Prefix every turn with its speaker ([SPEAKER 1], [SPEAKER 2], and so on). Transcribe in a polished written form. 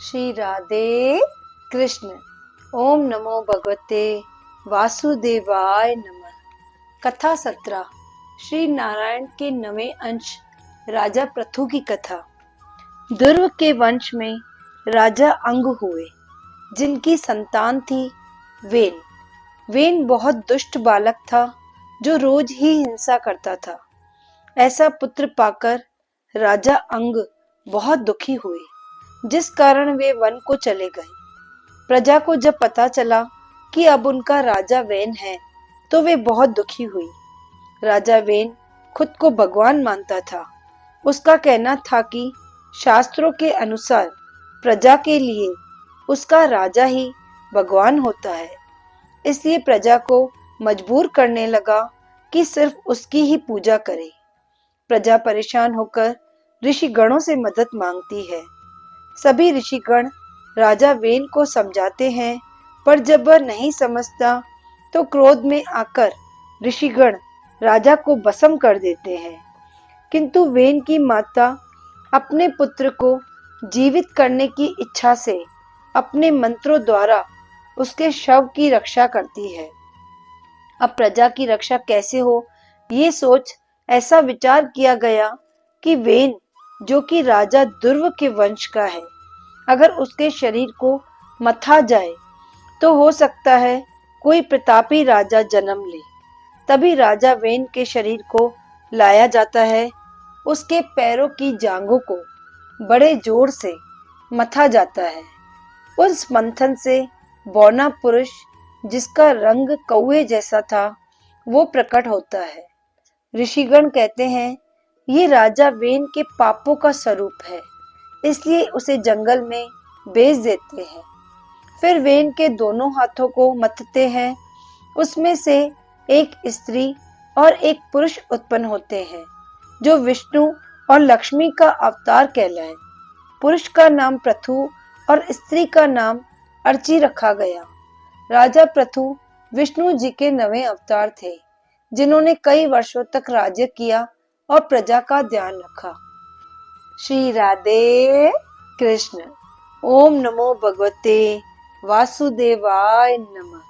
[SPEAKER 1] श्री राधे कृष्ण। ओम नमो भगवते वासुदेवाय नमः। कथा 17। श्री नारायण के 9वें अंश राजा पृथु की कथा। दुर्व के वंश में राजा अंग हुए, जिनकी संतान थी वेन। वेन बहुत दुष्ट बालक था, जो रोज ही हिंसा करता था। ऐसा पुत्र पाकर राजा अंग बहुत दुखी हुए, जिस कारण वे वन को चले गए। प्रजा को जब पता चला कि अब उनका राजा वेन है, तो वे बहुत दुखी हुई। राजा वेन खुद को भगवान मानता था। उसका कहना था कि शास्त्रों के अनुसार प्रजा के लिए उसका राजा ही भगवान होता है। इसलिए प्रजा को मजबूर करने लगा कि सिर्फ उसकी ही पूजा करे। प्रजा परेशान होकर ऋषि गणों से मदद मांगती है। सभी ऋषिगण राजा वेन को समझाते हैं, पर जब वह नहीं समझता तो क्रोध में आकर ऋषिगण राजा को भस्म कर देते हैं। किंतु वेन की माता अपने पुत्र को जीवित करने की इच्छा से अपने मंत्रों द्वारा उसके शव की रक्षा करती है। अब प्रजा की रक्षा कैसे हो, ये सोच ऐसा विचार किया गया कि वेन, जो कि राजा दुर्व के वंश का है, अगर उसके शरीर को मथा जाए तो हो सकता है कोई प्रतापी राजा जन्म ले। तभी राजा वेन के शरीर को लाया जाता है। उसके पैरों की जांघों को बड़े जोर से मथा जाता है। उस मंथन से बौना पुरुष, जिसका रंग कौवे जैसा था, वो प्रकट होता है। ऋषिगण कहते हैं, ये राजा वेन के पापों का स्वरूप है, इसलिए उसे जंगल में बेच देते हैं। फिर वेन के दोनों हाथों को मथते हैं। उसमें से एक स्त्री और एक पुरुष उत्पन्न होते हैं, जो विष्णु और लक्ष्मी का अवतार कहलाए। पुरुष का नाम पृथु और स्त्री का नाम अर्ची रखा गया। राजा पृथु विष्णु जी के 9वें अवतार थे, जिन्होंने कई वर्षों तक राज्य किया और प्रजा का ध्यान रखा। श्री राधे कृष्ण। ओम नमो भगवते वासुदेवाय नमः।